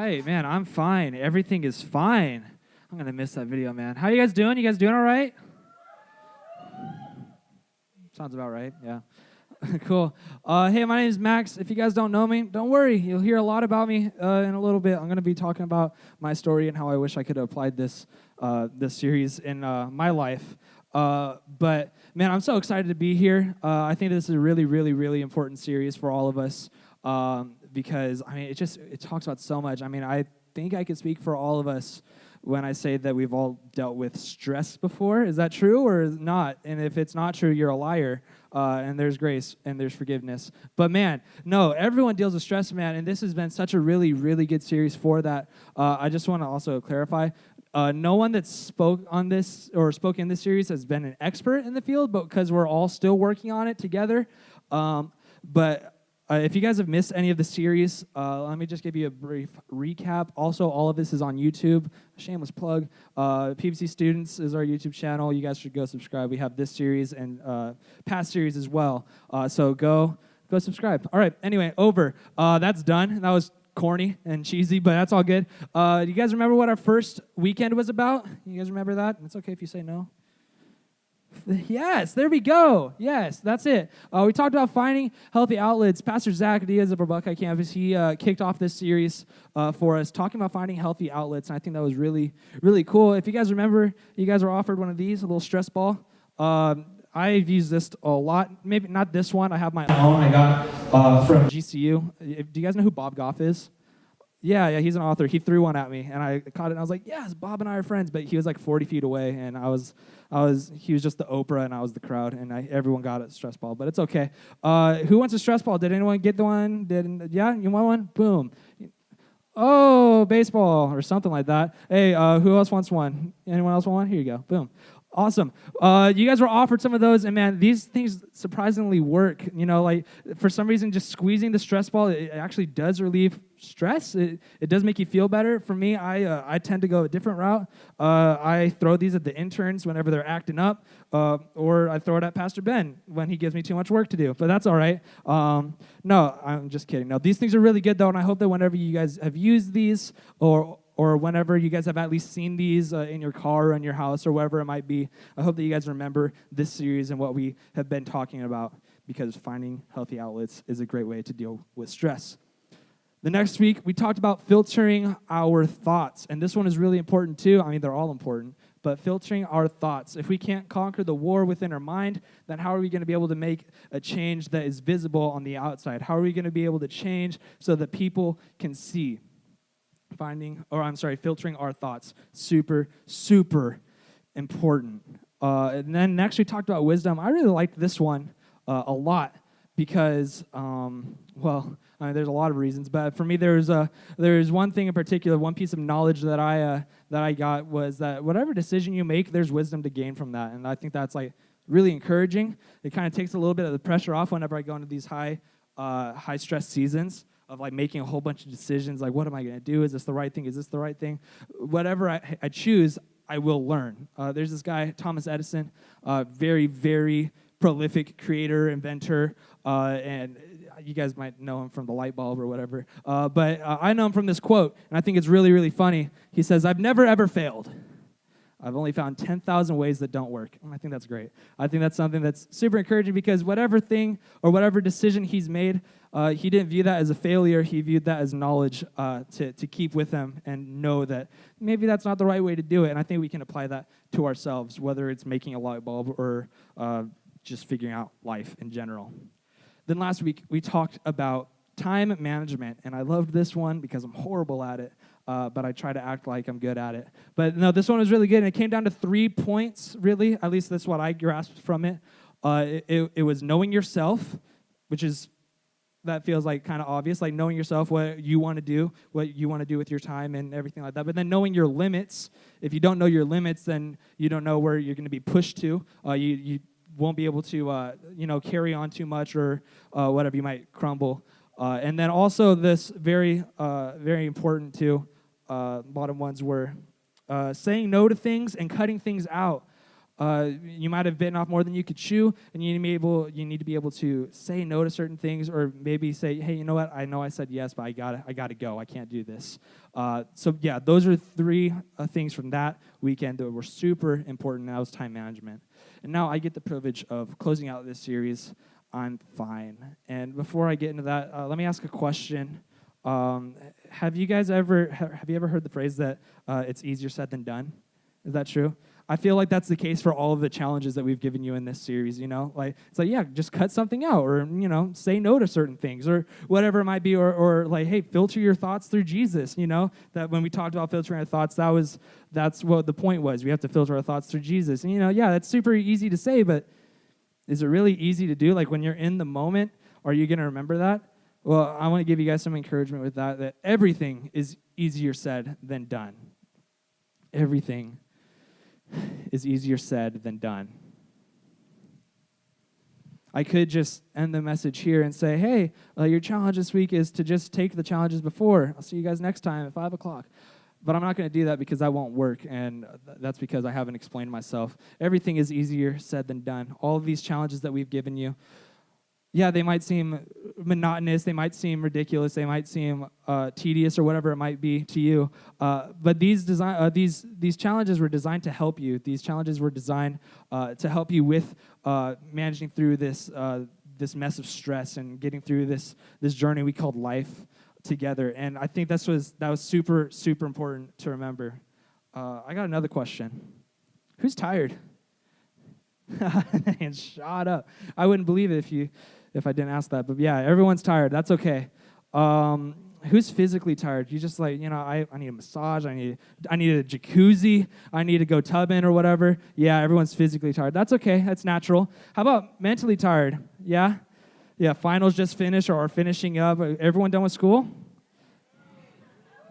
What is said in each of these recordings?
right, man. I'm fine. Everything is fine. I'm gonna miss that video, man. How you guys doing? You guys doing all right? Sounds about right. Yeah. Cool. Hey, my name is Max. If you guys don't know me, don't worry. You'll hear a lot about me in a little bit. I'm going to be talking about my story and how I wish I could have applied this series in my life. But, man, I'm so excited to be here. I think this is a really, really, really important series for all of us because, I mean, it talks about so much. I mean, I think I could speak for all of us when I say that we've all dealt with stress before. Is that true or not? And if it's not true, you're a liar. And there's grace and there's forgiveness. But man, no, everyone deals with stress, man. And this has been such a really, really good series for that. I just want to also clarify, no one that spoke on this or spoke in this series has been an expert in the field, but because we're all still working on it together. If you guys have missed any of the series, let me just give you a brief recap. Also, all of this is on YouTube. Shameless plug. PVC Students is our YouTube channel. You guys should go subscribe. We have this series and past series as well. So go subscribe. All right. Anyway, over. That's done. That was corny and cheesy, but that's all good. Do you guys remember what our first weekend was about? You guys remember that? It's okay if you say no. Yes, there we go. Yes, that's it. We talked about finding healthy outlets. Pastor Zach Diaz of our Buckeye campus, he kicked off this series for us, talking about finding healthy outlets, and I think that was really, really cool. If you guys remember, you guys were offered one of these, a little stress ball. I've used this a lot. Maybe not this one. I have my own I got from GCU. Do you guys know who Bob Goff is? Yeah, he's an author. He threw one at me, and I caught it, and I was like, yes, Bob and I are friends, but he was like 40 feet away, and he was just the Oprah, and I was the crowd, and everyone got a stress ball, but it's okay. Who wants a stress ball? Did anyone get the one? Yeah, you want one? Boom. Oh, baseball, or something like that. Hey, who else wants one? Anyone else want one? Here you go. Boom. Awesome. You guys were offered some of those, and man, these things surprisingly work. You know, like for some reason, just squeezing the stress ball, it actually does relieve stress. It does make you feel better. For me, I tend to go a different route. I throw these at the interns whenever they're acting up, or I throw it at Pastor Ben when he gives me too much work to do. But that's all right. No, I'm just kidding. No, these things are really good though, and I hope that whenever you guys have used these, or whenever you guys have at least seen these in your car or in your house or wherever it might be, I hope that you guys remember this series and what we have been talking about, because finding healthy outlets is a great way to deal with stress. The next week, we talked about filtering our thoughts, and this one is really important too. I mean, they're all important, but filtering our thoughts. If we can't conquer the war within our mind, then how are we going to be able to make a change that is visible on the outside? How are we going to be able to change so that people can see? Filtering our thoughts. Super, super important. And then next we talked about wisdom. I really liked this one a lot because, there's a lot of reasons, but for me there's one thing in particular, one piece of knowledge that I got was that whatever decision you make, there's wisdom to gain from that, and I think that's like really encouraging. It kind of takes a little bit of the pressure off whenever I go into these high stress seasons of like making a whole bunch of decisions, like what am I going to do? Is this the right thing? Is this the right thing? Whatever I choose, I will learn. There's this guy, Thomas Edison, very, very prolific creator, inventor, and you guys might know him from the light bulb or whatever. But I know him from this quote, and I think it's really, really funny. He says, "I've never, ever failed. I've only found 10,000 ways that don't work." And I think that's great. I think that's something that's super encouraging because whatever thing or whatever decision he's made, he didn't view that as a failure. He viewed that as knowledge to keep with him and know that maybe that's not the right way to do it. And I think we can apply that to ourselves, whether it's making a light bulb or just figuring out life in general. Then last week, we talked about time management, and I loved this one because I'm horrible at it. But I try to act like I'm good at it. But no, this one was really good, and it came down to 3 points, really. At least that's what I grasped from it. It was knowing yourself, that feels like kind of obvious, like knowing yourself, what you want to do with your time and everything like that. But then knowing your limits. If you don't know your limits, then you don't know where you're going to be pushed to. You won't be able to carry on too much or whatever, you might crumble. And then also this very, very important too, bottom ones were saying no to things and cutting things out. You might have bitten off more than you could chew, and you need to be able to say no to certain things, or maybe say, hey, you know what? I know I said yes, but I gotta go. I can't do this. So yeah, those are three things from that weekend that were super important. That was time management. And now I get the privilege of closing out this series. I'm fine. And before I get into that, let me ask a question. Have you ever heard the phrase that it's easier said than done? Is that true? I feel like that's the case for all of the challenges that we've given you in this series, Like, it's like, yeah, just cut something out, or, say no to certain things, or whatever it might be, or like, hey, filter your thoughts through Jesus, That when we talked about filtering our thoughts, that's what the point was. We have to filter our thoughts through Jesus. And, yeah, that's super easy to say, but is it really easy to do? Like, when you're in the moment, are you going to remember that? Well, I want to give you guys some encouragement with that everything is easier said than done. Everything is easier said than done. I could just end the message here and say, hey, your challenge this week is to just take the challenges before. I'll see you guys next time at 5 o'clock. But I'm not going to do that because that won't work, and that's because I haven't explained myself. Everything is easier said than done. All of these challenges that we've given you, yeah, they might seem monotonous, they might seem ridiculous, they might seem tedious or whatever it might be to you. But these challenges were designed to help you. These challenges were designed to help you with managing through this mess of stress and getting through this journey we called life together. And I think that was super, super important to remember. I got another question. Who's tired? And shut up. I wouldn't believe it if I didn't ask that. But yeah, everyone's tired. That's okay. Who's physically tired? You just like, I need a massage. I need a jacuzzi. I need to go tubbing or whatever. Yeah, everyone's physically tired. That's okay. That's natural. How about mentally tired? Yeah? Yeah, finals just finished or are finishing up. Everyone done with school?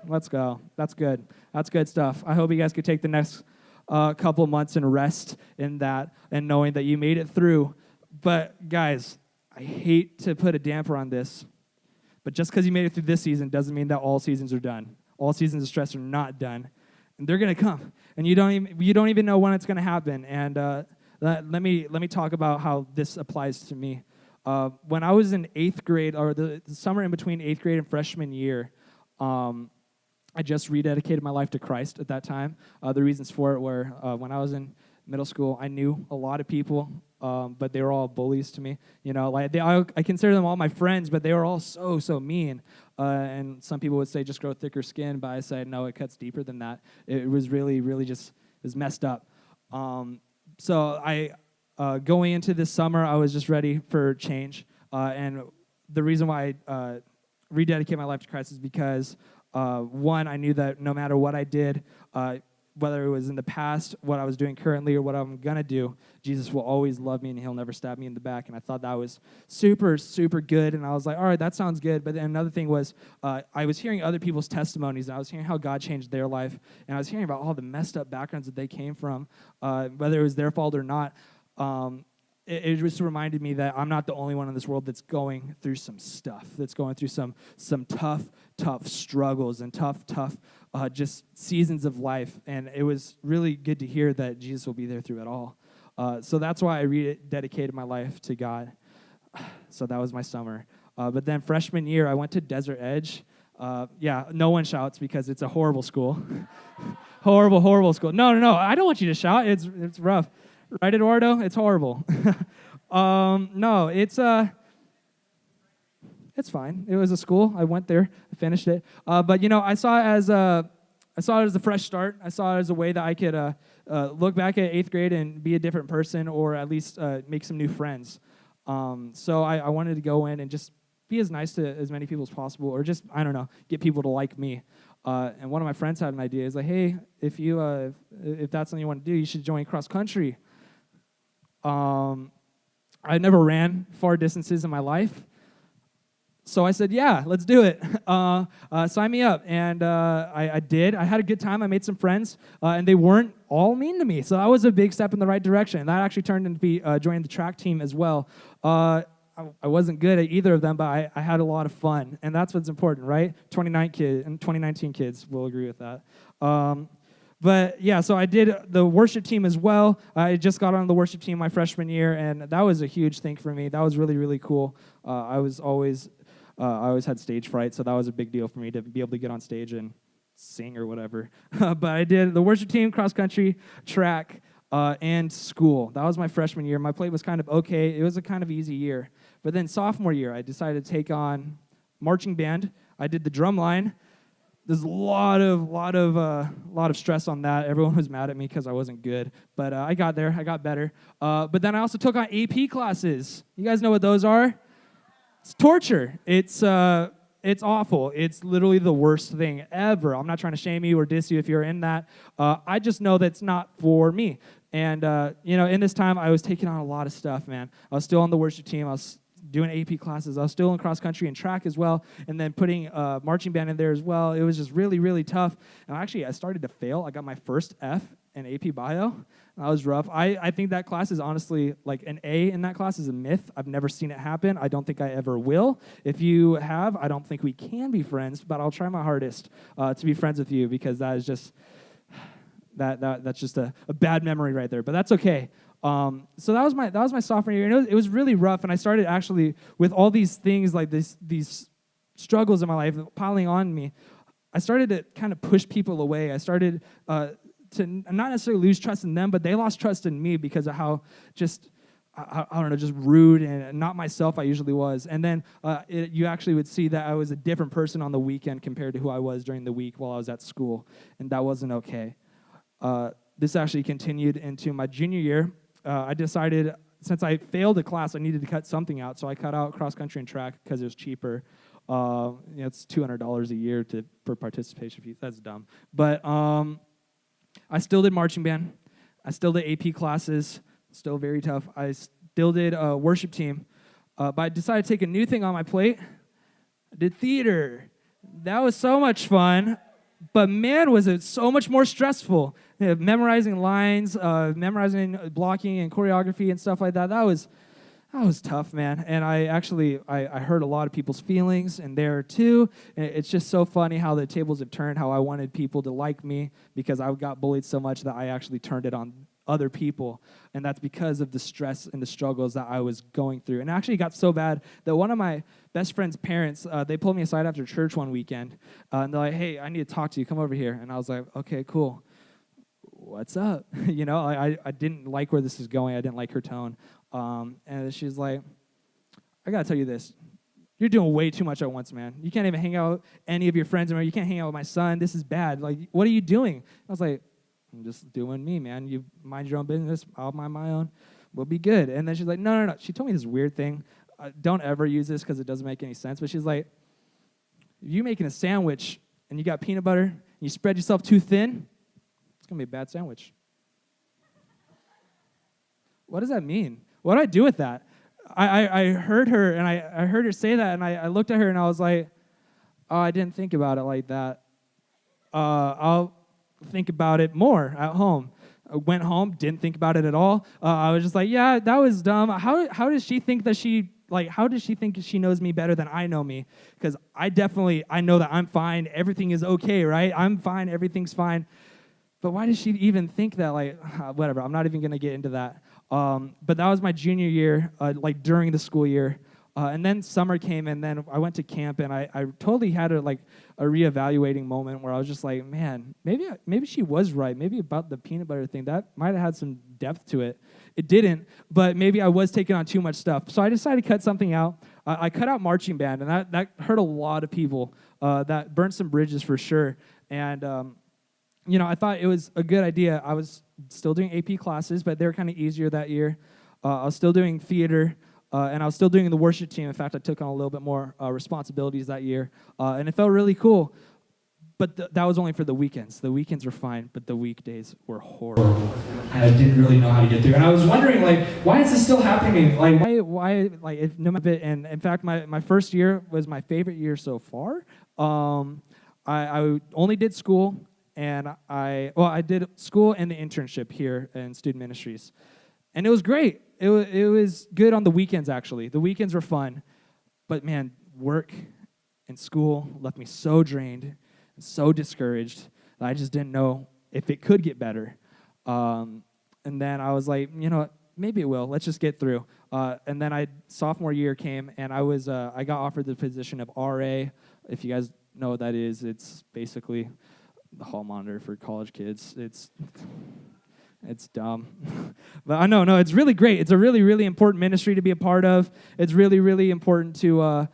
Let's go. That's good. That's good stuff. I hope you guys could take the next couple of months and rest in that and knowing that you made it through. But guys, I hate to put a damper on this, but just because you made it through this season doesn't mean that all seasons are done. All seasons of stress are not done, and they're going to come, and you don't even know when it's going to happen. And let me talk about how this applies to me. When I was in 8th grade, or the summer in between 8th grade and freshman year, I just rededicated my life to Christ at that time. The reasons for it were when I was in middle school, I knew a lot of people, but they were all bullies to me. I consider them all my friends, but they were all so mean. And some people would say just grow thicker skin, but I said no, it cuts deeper than that. It was really just it was messed up. So I going into this summer, I was just ready for change. And the reason why I rededicated my life to Christ is because one, I knew that no matter what I did, whether it was in the past, what I was doing currently, or what I'm going to do, Jesus will always love me and he'll never stab me in the back. And I thought that was super, super good. And I was like, all right, that sounds good. But then another thing was I was hearing other people's testimonies, and I was hearing how God changed their life. And I was hearing about all the messed up backgrounds that they came from, whether it was their fault or not. It just reminded me that I'm not the only one in this world that's going through some stuff, that's going through some tough struggles and tough just seasons of life. And it was really good to hear that Jesus will be there through it all. So that's why I rededicated my life to God. So that was my summer. But then freshman year, I went to Desert Edge. Yeah, no one shouts because it's a horrible school. horrible school. No, I don't want you to shout. It's rough. Right, Eduardo? It's horrible. No, it's fine. It was a school. I went there. I finished it. But I saw it as a fresh start. I saw it as a way that I could look back at 8th grade and be a different person, or at least make some new friends. So I wanted to go in and just be as nice to as many people as possible, or just, I don't know, get people to like me. And one of my friends had an idea. He's like, hey, if that's something you want to do, you should join cross country. I never ran far distances in my life. So I said, yeah, let's do it. Sign me up. And I did. I had a good time. I made some friends, and they weren't all mean to me. So that was a big step in the right direction. That actually turned into joining the track team as well. I wasn't good at either of them, but I had a lot of fun. And that's what's important, right? 2019 kids will agree with that. But yeah, so I did the worship team as well. I just got on the worship team my freshman year, and that was a huge thing for me. That was really, really cool. I always had stage fright, so that was a big deal for me to be able to get on stage and sing or whatever. But I did the worship team, cross country, track, and school. That was my freshman year. My plate was kind of okay. It was a kind of easy year. But then sophomore year, I decided to take on marching band. I did the drum line. There's a lot of stress on that. Everyone was mad at me because I wasn't good, but I got there. I got better. But then I also took on AP classes. You guys know what those are? It's torture. It's awful. It's literally the worst thing ever. I'm not trying to shame you or diss you if you're in that. I just know that's not for me. And in this time, I was taking on a lot of stuff, man. I was still on the worship team. I was doing AP classes. I was still in cross country and track as well, and then putting marching band in there as well. It was just really, really tough. And actually, I started to fail. I got my first F in AP Bio. That was rough. I think that class is honestly, like an A in that class is a myth. I've never seen it happen. I don't think I ever will. If you have, I don't think we can be friends, but I'll try my hardest to be friends with you, because that is just, that's just a bad memory right there, but that's okay. So that was my sophomore year, and it was really rough. And I started actually with all these things, like these struggles in my life piling on me. I started to kind of push people away. I started to not necessarily lose trust in them, but they lost trust in me because of how just I don't know, just rude and not myself I usually was. And then you actually would see that I was a different person on the weekend compared to who I was during the week while I was at school, and that wasn't okay. This actually continued into my junior year. I decided, since I failed a class, I needed to cut something out, so I cut out cross country and track because it was cheaper. It's $200 a year for participation fees. That's dumb. But I still did marching band. I still did AP classes. Still very tough. I still did worship team. But I decided to take a new thing on my plate. I did theater. That was so much fun. But man, was it so much more stressful. Memorizing lines, memorizing blocking and choreography and stuff like that. That was tough, man. And I hurt a lot of people's feelings in there too. And it's just so funny how the tables have turned, how I wanted people to like me because I got bullied so much that I actually turned it on other people. And that's because of the stress and the struggles that I was going through. And actually it got so bad that one of my best friend's parents, they pulled me aside after church one weekend. And they're like, hey, I need to talk to you. Come over here. And I was like, okay, cool. What's up? I didn't like where this is going. I didn't like her tone. And she's like, I got to tell you this. You're doing way too much at once, man. You can't even hang out with any of your friends anymore. You can't hang out with my son. This is bad. Like, what are you doing? I was like, I'm just doing me, man. You mind your own business. I'll mind my own. We'll be good. And then she's like, no. She told me this weird thing. Don't ever use this because it doesn't make any sense. But she's like, if you're making a sandwich and you got peanut butter and you spread yourself too thin, it's going to be a bad sandwich. What does that mean? What do I do with that? I heard her, and I heard her say that, and I looked at her, and I was like, oh, I didn't think about it like that. I'll think about it more at home. I went home, didn't think about it at all. I was just like, yeah, that was dumb. How does she think that how does she think she knows me better than I know me? Because I know that I'm fine. Everything is okay, right? I'm fine. Everything's fine. But why does she even think that, whatever, I'm not even going to get into that. But that was my junior year, during the school year. And then summer came, and then I went to camp, and I totally had a reevaluating moment where I was just like, man, maybe she was right. Maybe about the peanut butter thing, that might have had some depth to it. It didn't, but maybe I was taking on too much stuff. So I decided to cut something out. I cut out marching band, and that hurt a lot of people. That burnt some bridges for sure. And I thought it was a good idea. I was still doing AP classes, but they were kind of easier that year. I was still doing theater, and I was still doing the worship team. In fact, I took on a little bit more responsibilities that year, and it felt really cool. But that was only for the weekends. The weekends were fine, but the weekdays were horrible. I didn't really know how to get through. And I was wondering, why is this still happening? Why if no matter. And in fact, my first year was my favorite year so far. I only did school. And I did school and the internship here in student ministries. And it was great. It was good on the weekends, actually. The weekends were fun. But, man, work and school left me so drained and so discouraged that I just didn't know if it could get better. And then I was like, you know what, maybe it will. Let's just get through. And then sophomore year came, and I got offered the position of RA. If you guys know what that is, it's basically the hall monitor for college kids. It's dumb. But I know, no, it's really great. It's a really, really important ministry to be a part of. It's really, really important to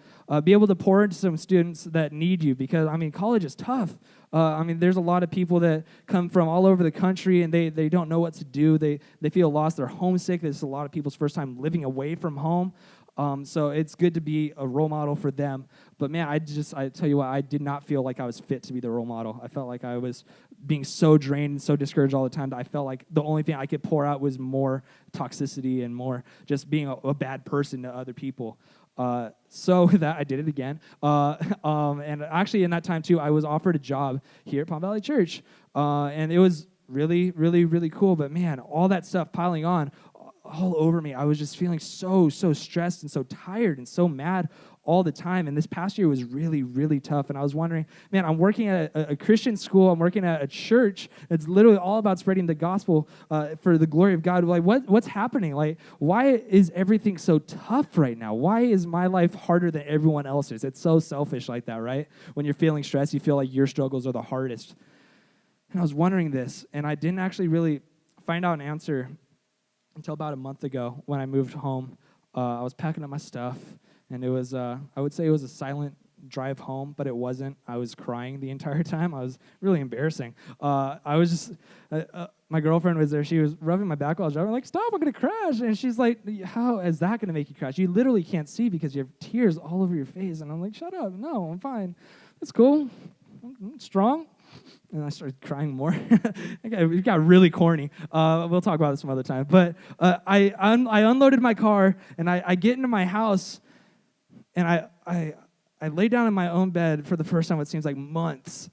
be able to pour into some students that need you, because, I mean, college is tough. I mean, there's a lot of people that come from all over the country, and they don't know what to do. They feel lost. They're homesick. This is a lot of people's first time living away from home. So it's good to be a role model for them. But man, I tell you what, I did not feel like I was fit to be the role model. I felt like I was being so drained and so discouraged all the time that I felt like the only thing I could pour out was more toxicity and more just being a bad person to other people. So that I did it again. And actually in that time too, I was offered a job here at Palm Valley Church. And it was really, really, really cool. But man, all that stuff piling on all over me. I was just feeling so stressed and so tired and so mad all the time. And this past year was really, really tough. And I was wondering, man, I'm working at a Christian school. I'm working at a church. It's literally all about spreading the gospel for the glory of God. Like, what's happening? Like, why is everything so tough right now? Why is my life harder than everyone else's? It's so selfish like that, right? When you're feeling stressed, you feel like your struggles are the hardest. And I was wondering this, and I didn't actually really find out an answer until about a month ago when I moved home. I was packing up my stuff, and it was, I would say it was a silent drive home, but it wasn't. I was crying the entire time. I was really embarrassing. I was just, my girlfriend was there. She was rubbing my back while I was driving. I'm like, stop, I'm going to crash. And she's like, how is that going to make you crash? You literally can't see because you have tears all over your face. And I'm like, shut up. No, I'm fine. It's cool. I'm strong. And I started crying more. It got really corny. We'll talk about this some other time. But I unloaded my car, and I get into my house, and I lay down in my own bed for the first time, it seems like months.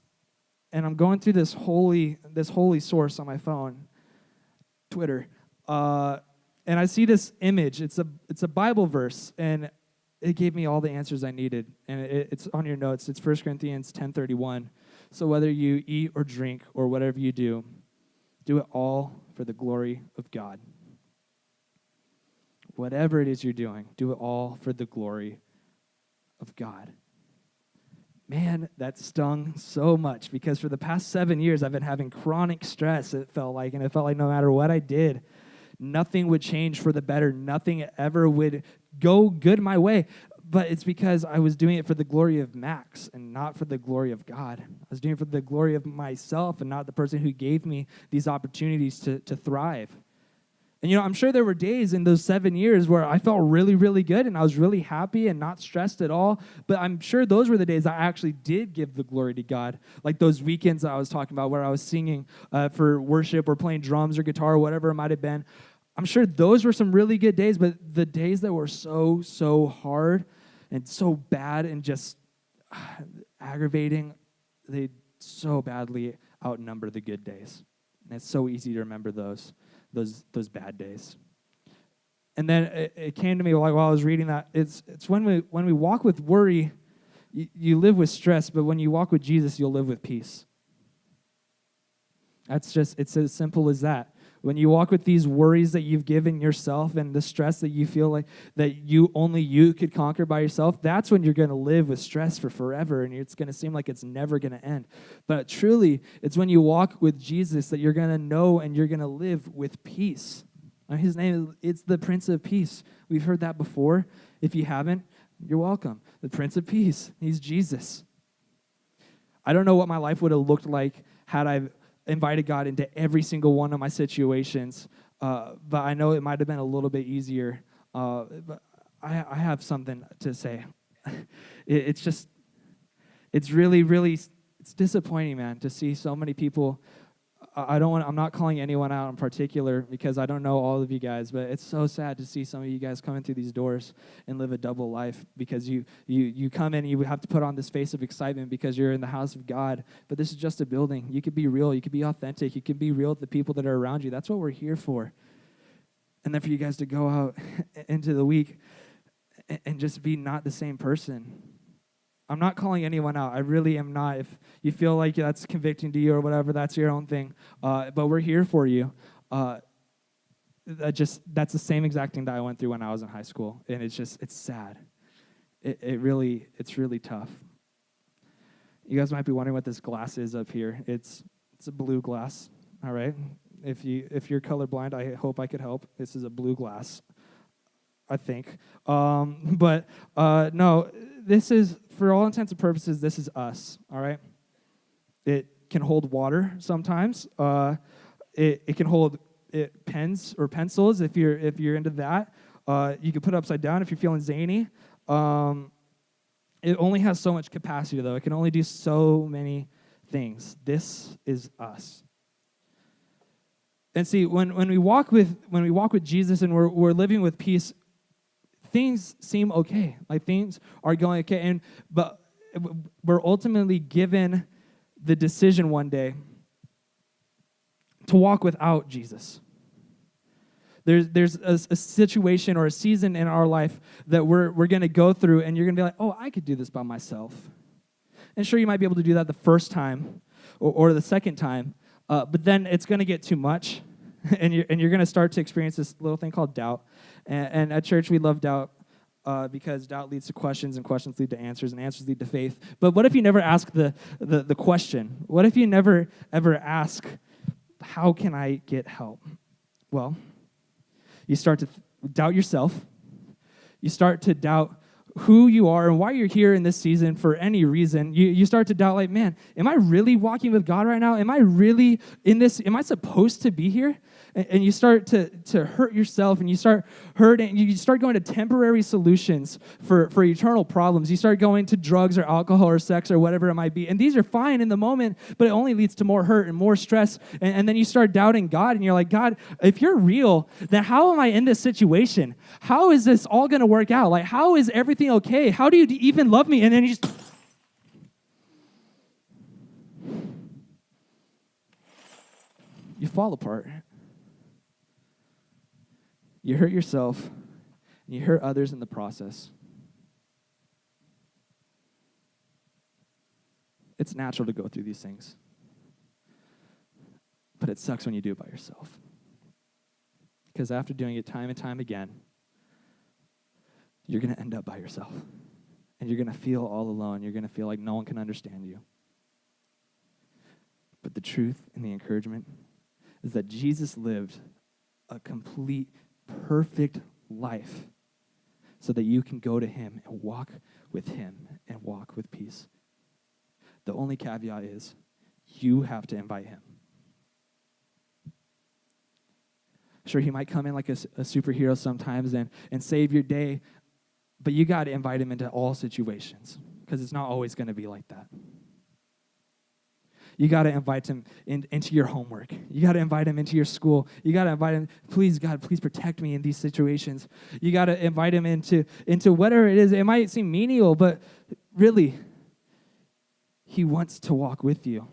And I'm going through this holy source on my phone, Twitter. And I see this image. It's a Bible verse, and it gave me all the answers I needed. And it's on your notes. It's 1 Corinthians 10:31. So whether you eat or drink or whatever you do it all for the glory of God. Whatever it is you're doing, do it all for the glory of God. Man, that stung so much, because for the past 7 years, I've been having chronic stress, it felt like, and it felt like no matter what I did, nothing would change for the better. Nothing ever would go good my way. But it's because I was doing it for the glory of Max and not for the glory of God. I was doing it for the glory of myself and not the person who gave me these opportunities to thrive. And, I'm sure there were days in those 7 years where I felt really, really good and I was really happy and not stressed at all. But I'm sure those were the days I actually did give the glory to God. Like those weekends I was talking about where I was singing for worship or playing drums or guitar or whatever it might have been. I'm sure those were some really good days, but the days that were so hard and so bad and just aggravating, they so badly outnumber the good days. And it's so easy to remember those bad days. And then it came to me while I was reading that, it's when we walk with worry, you live with stress, but when you walk with Jesus, you'll live with peace. It's as simple as that. When you walk with these worries that you've given yourself and the stress that you feel like that only you could conquer by yourself, that's when you're going to live with stress for forever, and it's going to seem like it's never going to end. But truly, it's when you walk with Jesus that you're going to know and you're going to live with peace. His name, it's the Prince of Peace. We've heard that before. If you haven't, you're welcome. The Prince of Peace. He's Jesus. I don't know what my life would have looked like had I invited God into every single one of my situations, but I know it might have been a little bit easier. But I have something to say. It's really, really, it's disappointing, man, to see so many people. I'm not calling anyone out in particular because I don't know all of you guys, but it's so sad to see some of you guys coming through these doors and live a double life because you come in and you have to put on this face of excitement because you're in the house of God, but this is just a building. You could be real. You could be authentic. You could be real with the people that are around you. That's what we're here for. And then for you guys to go out into the week and just be not the same person. I'm not calling anyone out. I really am not. If you feel like that's convicting to you or whatever, that's your own thing. But we're here for you. That's the same exact thing that I went through when I was in high school, and it's sad. It's really tough. You guys might be wondering what this glass is up here. It's a blue glass. All right. If you're colorblind, I hope I could help. This is a blue glass, I think. No, this is, for all intents and purposes, this is us. All right. It can hold water sometimes. It can hold pens or pencils if you're into that. You can put it upside down if you're feeling zany. It only has so much capacity, though. It can only do so many things. This is us. And see, when we walk with Jesus and we're living with peace, things seem okay. Like things are going okay. But we're ultimately given the decision one day to walk without Jesus. There's a situation or a season in our life that we're going to go through, and you're going to be like, oh, I could do this by myself. And sure, you might be able to do that the first time or the second time, but then it's going to get too much, and you're going to start to experience this little thing called doubt. And at church, we love doubt because doubt leads to questions, and questions lead to answers, and answers lead to faith. But what if you never ask the question? What if you never, ever ask, how can I get help? Well, you start to doubt yourself. You start to doubt who you are and why you're here in this season for any reason. You start to doubt, like, man, am I really walking with God right now? Am I really in this? Am I supposed to be here? And you start to hurt yourself, and you start hurting. You start going to temporary solutions for eternal problems. You start going to drugs or alcohol or sex or whatever it might be. And these are fine in the moment, but it only leads to more hurt and more stress. And then you start doubting God, and you're like, God, if you're real, then how am I in this situation? How is this all going to work out? Like, how is everything okay? How do you even love me? And then you just... you fall apart. You hurt yourself, and you hurt others in the process. It's natural to go through these things, but it sucks when you do it by yourself. Because after doing it time and time again, you're going to end up by yourself, and you're going to feel all alone. You're going to feel like no one can understand you. But the truth and the encouragement is that Jesus lived a complete, perfect life so that you can go to him and walk with him and walk with peace. The only caveat is you have to invite him. Sure, he might come in like a superhero sometimes and save your day, but you got to invite him into all situations because it's not always going to be like that. You got to invite him into your homework. You got to invite him into your school. You got to invite him, please, God, please protect me in these situations. You got to invite him into whatever it is. It might seem menial, but really, he wants to walk with you.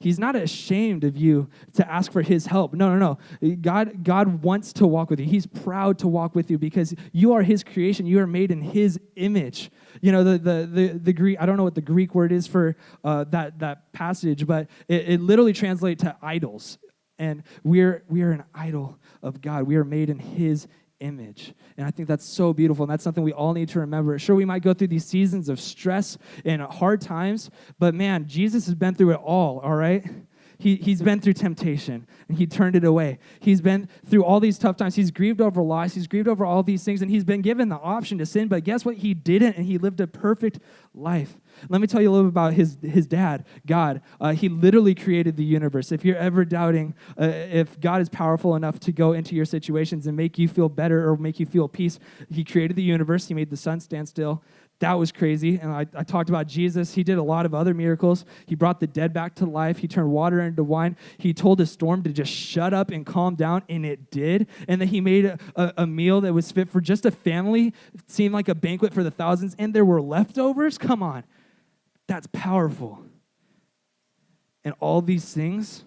He's not ashamed of you to ask for his help. No. God wants to walk with you. He's proud to walk with you because you are his creation. You are made in his image. You know, the Greek, I don't know what the Greek word is for that passage, but it literally translates to idols. And we are an idol of God. We are made in his image. And I think that's so beautiful, and that's something we all need to remember. Sure, we might go through these seasons of stress and hard times, but man, Jesus has been through it all right? He's been through temptation, and he turned it away. He's been through all these tough times. He's grieved over loss. He's grieved over all these things, and he's been given the option to sin, but guess what? He didn't, and he lived a perfect life. Let me tell you a little bit about his dad, God. He literally created the universe. If you're ever doubting if God is powerful enough to go into your situations and make you feel better or make you feel peace, he created the universe. He made the sun stand still. That was crazy. And I talked about Jesus. He did a lot of other miracles. He brought the dead back to life. He turned water into wine. He told a storm to just shut up and calm down, and it did. And then he made a meal that was fit for just a family. It seemed like a banquet for the thousands, and there were leftovers. Come on. That's powerful. And all these things,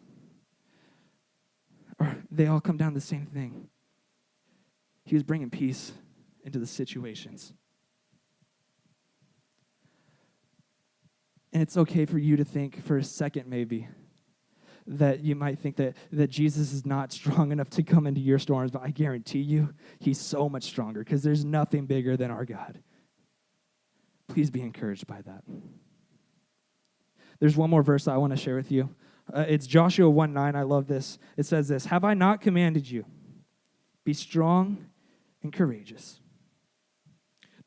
they all come down to the same thing. He was bringing peace into the situations. And it's okay for you to think for a second maybe that you might think that Jesus is not strong enough to come into your storms, but I guarantee you he's so much stronger because there's nothing bigger than our God. Please be encouraged by that. There's one more verse I want to share with you. It's Joshua 1:9. I love this. It says this, "Have I not commanded you? Be strong and courageous.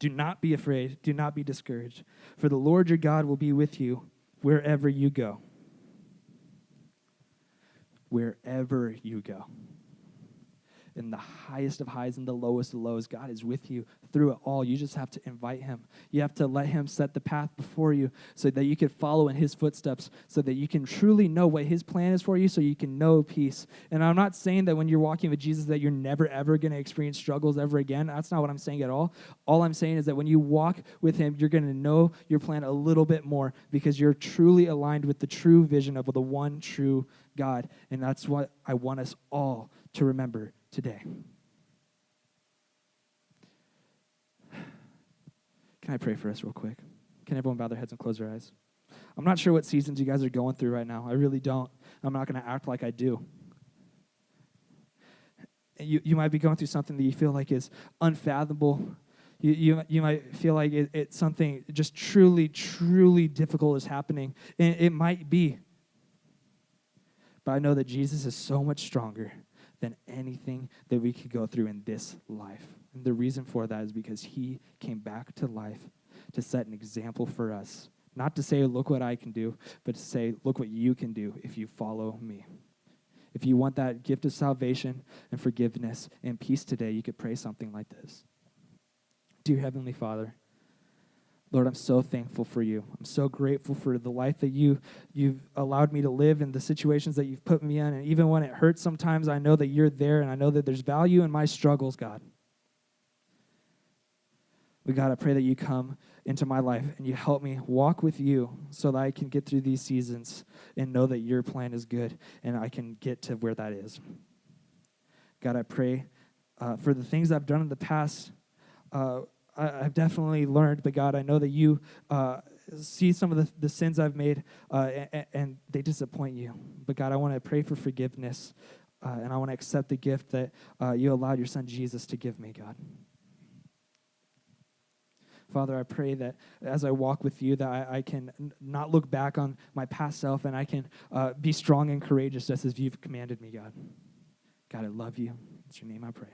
Do not be afraid. Do not be discouraged. For the Lord your God will be with you wherever you go." Wherever you go. In the highest of highs and the lowest of lows, God is with you through it all. You just have to invite him. You have to let him set the path before you so that you can follow in his footsteps, so that you can truly know what his plan is for you, so you can know peace. And I'm not saying that when you're walking with Jesus that you're never, ever going to experience struggles ever again. That's not what I'm saying at all. All I'm saying is that when you walk with him, you're going to know your plan a little bit more because you're truly aligned with the true vision of the one true God. And that's what I want us all to remember today. Can I pray for us real quick? Can everyone bow their heads and close their eyes? I'm not sure what seasons you guys are going through right now. I really don't. I'm not going to act like I do. You might be going through something that you feel like is unfathomable. You might feel like it's something just truly, truly difficult is happening. And it might be. But I know that Jesus is so much stronger than anything that we could go through in this life. And the reason for that is because he came back to life to set an example for us. Not to say, look what I can do, but to say, look what you can do if you follow me. If you want that gift of salvation and forgiveness and peace today, you could pray something like this. Dear Heavenly Father, Lord, I'm so thankful for you. I'm so grateful for the life that you've allowed me to live and the situations that you've put me in. And even when it hurts sometimes, I know that you're there and I know that there's value in my struggles, God. But God, I pray that you come into my life and you help me walk with you so that I can get through these seasons and know that your plan is good and I can get to where that is. God, I pray for the things I've done in the past. I've definitely learned, but God, I know that you see some of the sins I've made, and they disappoint you. But God, I want to pray for forgiveness, and I want to accept the gift that you allowed your son Jesus to give me, God. Father, I pray that as I walk with you, that I can not look back on my past self, and I can be strong and courageous just as you've commanded me, God. God, I love you. In your name I pray.